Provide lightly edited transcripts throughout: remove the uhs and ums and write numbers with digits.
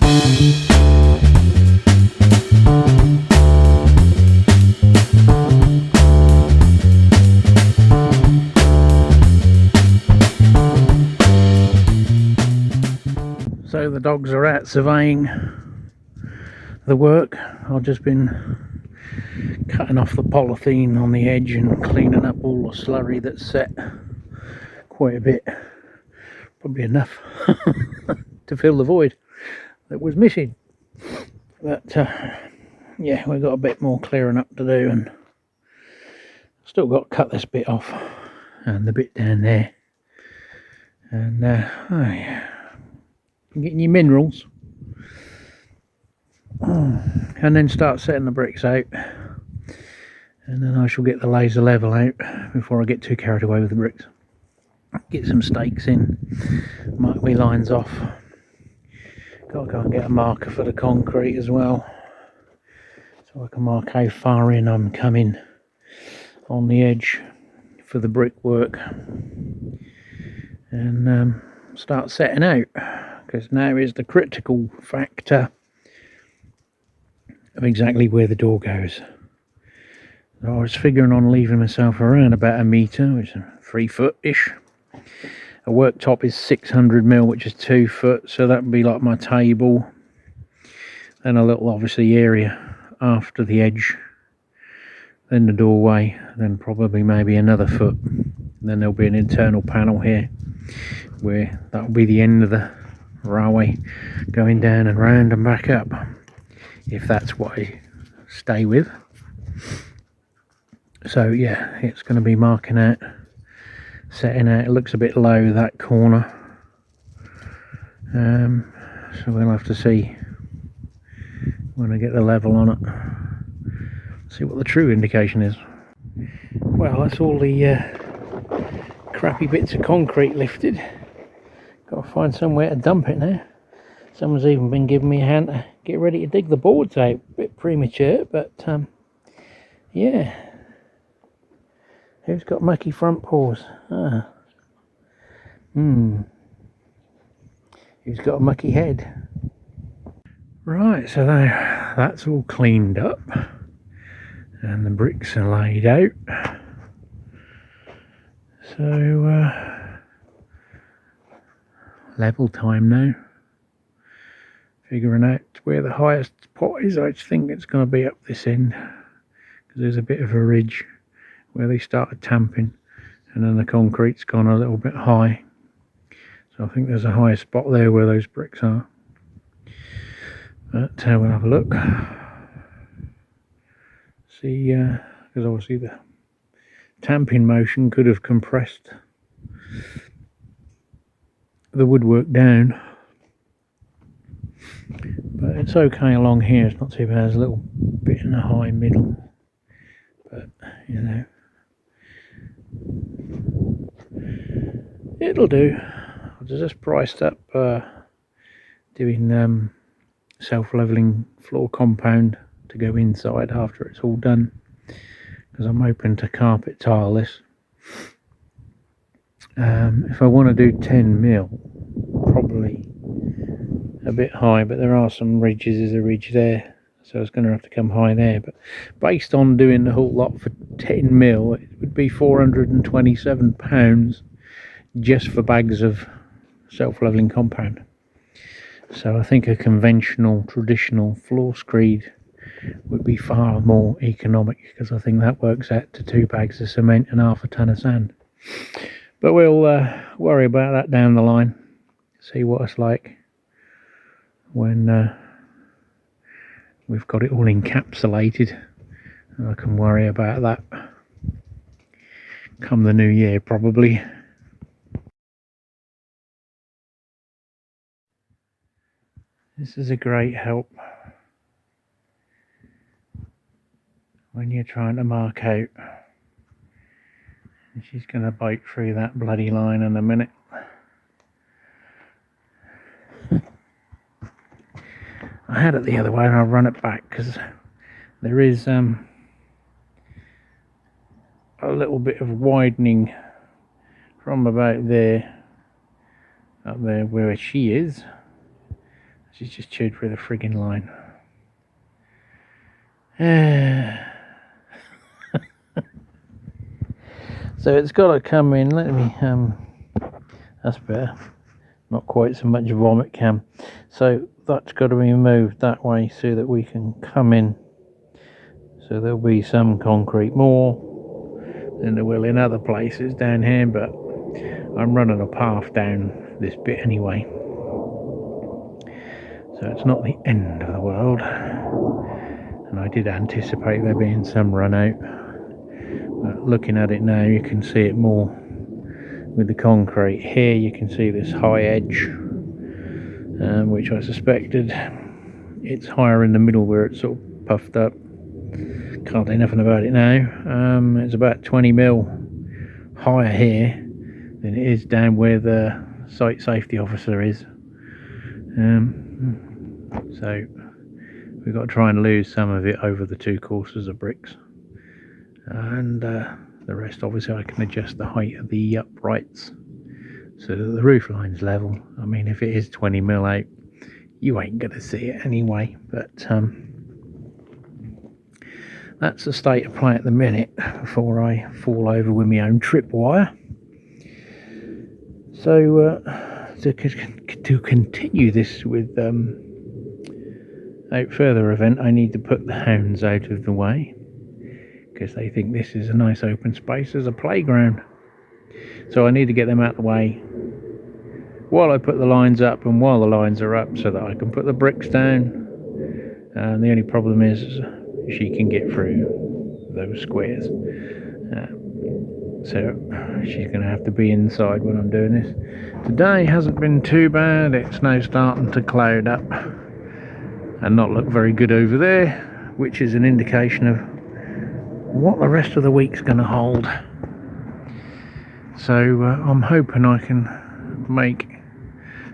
So the dogs are out surveying the work. I've just been cutting off the polythene on the edge and cleaning up all the slurry that's set. Quite a bit, probably enough to fill the void that was missing. But yeah, we've got a bit more clearing up to do, and still got to cut this bit off and the bit down there. And oh yeah, getting your minerals. And then start setting the bricks out, and then I shall get the laser level out before I get too carried away with the bricks. Get some stakes in, mark my lines off. Got to go and get a marker for the concrete as well, so I can mark how far in I'm coming on the edge for the brickwork, and start setting out, because now is the critical factor of exactly where the door goes. So I was figuring on leaving myself around about a metre, which is 3 foot ish. A worktop is 600mm, which is 2 foot, so that would be like my table. Then a little obviously area after the edge, then the doorway, then probably maybe another foot. And then there'll be an internal panel here where that will be the end of the railway, going down and round and back up, if that's what I stay with. So yeah, it's going to be marking out, setting out. It looks a bit low, that corner, so we'll have to see when I get the level on it, see what the true indication is. Well, that's all the crappy bits of concrete lifted. Got to find somewhere to dump it now. Someone's even been giving me a hand to get ready to dig the boards out. A bit premature, but yeah. Who's got mucky front paws? Who's got a mucky head? Right, so that's all cleaned up, and the bricks are laid out. So level time now. Figuring out where the highest pot is. I think it's going to be up this end, because there's a bit of a ridge where they started tamping, and then the concrete's gone a little bit high. So I think there's a higher spot there where those bricks are. But we'll have a look. See, because obviously the tamping motion could have compressed the woodwork down. But it's okay along here, it's not too bad. There's a little bit in the high middle, but you know, it'll do. I've just priced up doing self-leveling floor compound to go inside after it's all done, because I'm hoping to carpet tile this. If I want to do 10mm, probably a bit high, but there are some ridges. There's a ridge there, so it's going to have to come high there. But based on doing the whole lot for 10mm, it would be £427 just for bags of self-leveling compound. So I think a conventional, traditional floor screed would be far more economic, because I think that works out to 2 bags of cement and half a ton of sand. But we'll worry about that down the line, see what it's like when we've got it all encapsulated, and I can worry about that come the new year probably. This is a great help when you're trying to mark out. And she's going to bite through that bloody line in a minute. I had it the other way and I'll run it back, because there is a little bit of widening from about there up there where she is. She's just chewed through the frigging line. So it's got to come in. Let me, that's better. Not quite so much vomit cam. So that's got to be moved that way so that we can come in. So there'll be some concrete more than there will in other places down here, but I'm running a path down this bit anyway. So it's not the end of the world. And I did anticipate there being some run out. But looking at it now, you can see it more with the concrete. Here you can see this high edge, which I suspected. It's higher in the middle where it's sort of puffed up. Can't do nothing about it now. It's about 20 mil higher here than it is down where the site safety officer is. So we've got to try and lose some of it over the 2 courses of bricks, and the rest obviously I can adjust the height of the uprights so that the roof line's level. I mean, if it is 20 mil out, you ain't gonna see it anyway, but that's the state of play at the minute before I fall over with my own tripwire. So to continue this with out further event, I need to put the hounds out of the way because they think this is a nice open space as a playground. So I need to get them out of the way while I put the lines up and while the lines are up so that I can put the bricks down. And the only problem is she can get through those squares. So she's going to have to be inside when I'm doing this. Today hasn't been too bad. It's now starting to cloud up and not look very good over there, which is an indication of what the rest of the week's going to hold. So I'm hoping I can make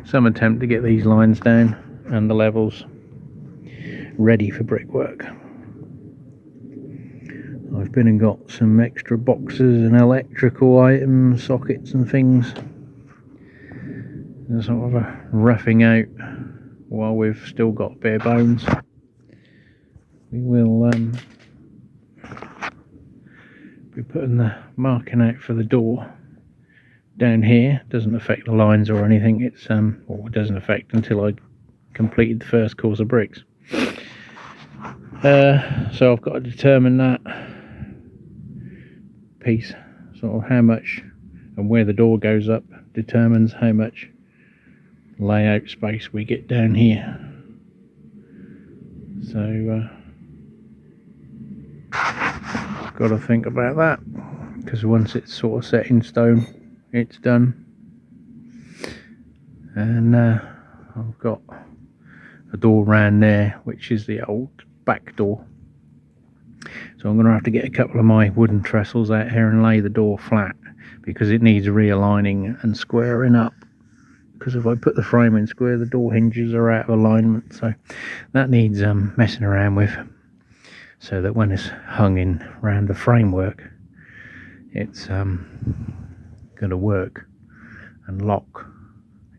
some attempt to get these lines down and the levels ready for brickwork. I've been and got some extra boxes and electrical items, sockets and things. There's sort of a roughing out while we've still got bare bones. We will be putting the marking out for the door down here. Doesn't affect the lines or anything. It's or it doesn't affect until I completed the first course of bricks. So I've got to determine that piece, sort of how much and where the door goes up determines how much layout space we get down here. So got to think about that, because once it's sort of set in stone, it's done. And I've got a door round there, which is the old back door. So I'm going to have to get a couple of my wooden trestles out here and lay the door flat, because it needs realigning and squaring up. Because if I put the frame in square, the door hinges are out of alignment. So that needs messing around with, so that when it's hung in around the framework, it's going to work and lock,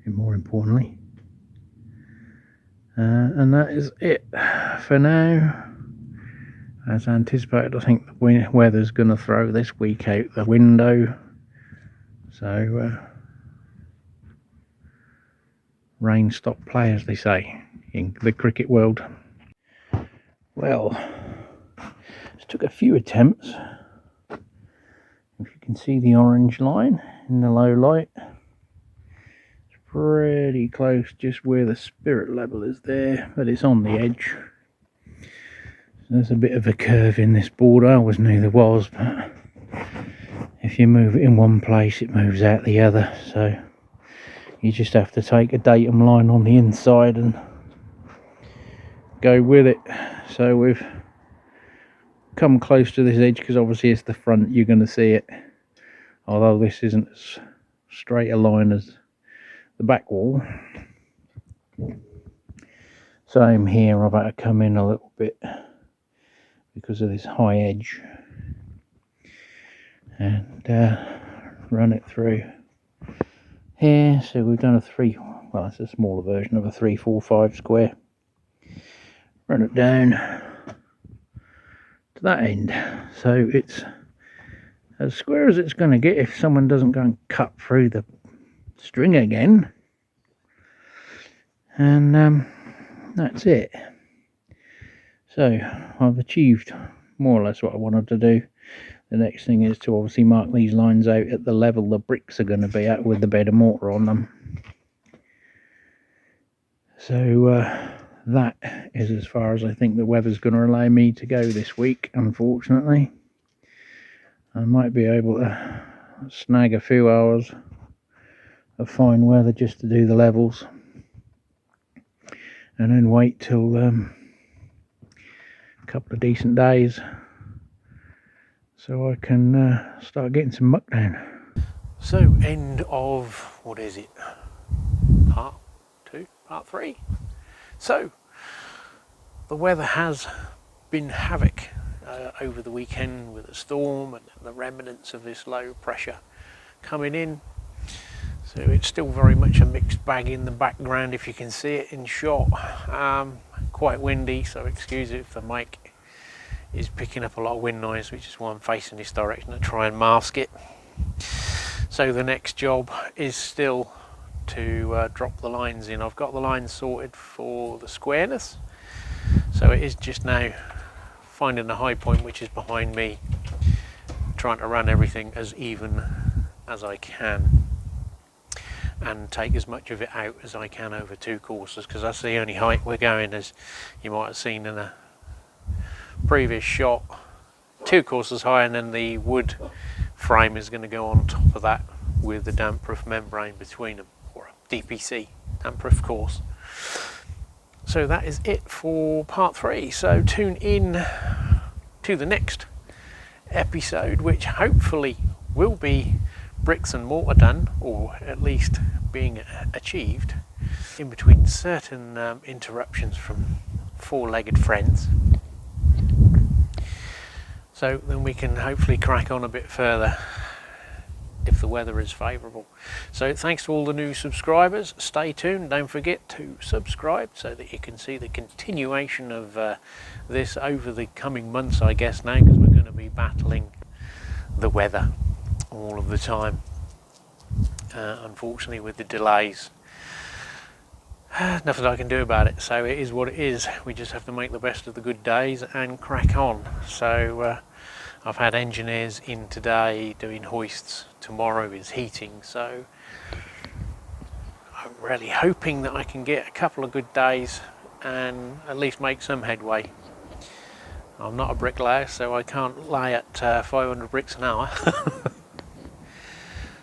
and more importantly. And that is it for now. As anticipated, I think the weather's going to throw this week out the window. So rain stop play, as they say in the cricket world. Well, it took a few attempts. If you can see the orange line in the low light, it's pretty close, just where the spirit level is there, but it's on the edge. There's a bit of a curve in this border. I always knew there was, but if you move it in one place, it moves out the other. So you just have to take a datum line on the inside and go with it. So we've come close to this edge, because obviously it's the front, you're going to see it. Although this isn't as straight a line as the back wall. Same here, I've had to come in a little bit because of this high edge and run it through here. So we've done well, it's a smaller version of a 345 square. Run it down to that end, so it's as square as it's going to get if someone doesn't go and cut through the string again. And that's it. So I've achieved more or less what I wanted to do. The next thing is to obviously mark these lines out at the level the bricks are going to be at with the bed of mortar on them. So that is as far as I think the weather's going to allow me to go this week, unfortunately. I might be able to snag a few hours of fine weather just to do the levels, and then wait till a couple of decent days so I can start getting some muck down. So end of, what is it, part 2, part 3. So the weather has been havoc over the weekend with a storm and the remnants of this low pressure coming in. So it's still very much a mixed bag in the background if you can see it in shot. Quite windy, so excuse it if the mic is picking up a lot of wind noise, which is why I'm facing this direction to try and mask it. So the next job is still to drop the lines in. I've got the lines sorted for the squareness, so it is just now finding the high point, which is behind me, trying to run everything as even as I can and take as much of it out as I can over 2 courses, because that's the only height we're going, as you might have seen in a previous shot. 2 courses high, and then the wood frame is going to go on top of that with the damp proof membrane between them, or a DPC damp proof course. So that is it for part 3. So tune in to the next episode, which hopefully will be bricks and mortar done, or at least being achieved, in between certain interruptions from 4-legged friends. So then we can hopefully crack on a bit further if the weather is favourable. So thanks to all the new subscribers. Stay tuned, don't forget to subscribe so that you can see the continuation of this over the coming months, I guess, now, because we're going to be battling the weather all of the time, unfortunately, with the delays. Nothing I can do about it, so it is what it is. We just have to make the best of the good days and crack on. So I've had engineers in today doing hoists, tomorrow is heating, so I'm really hoping that I can get a couple of good days and at least make some headway. I'm not a bricklayer, so I can't lay at 500 bricks an hour.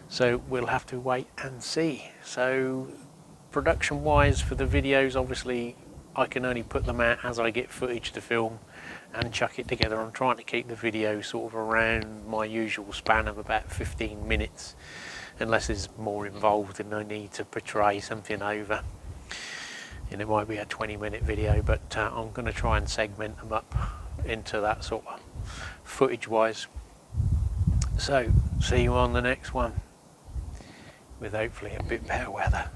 So we'll have to wait and see. So production wise for the videos, obviously I can only put them out as I get footage to film and chuck it together. I'm trying to keep the video sort of around my usual span of about 15 minutes, unless there's more involved and I need to portray something over, and it might be a 20-minute video, but I'm going to try and segment them up into that sort of footage wise. So see you on the next one with hopefully a bit better weather.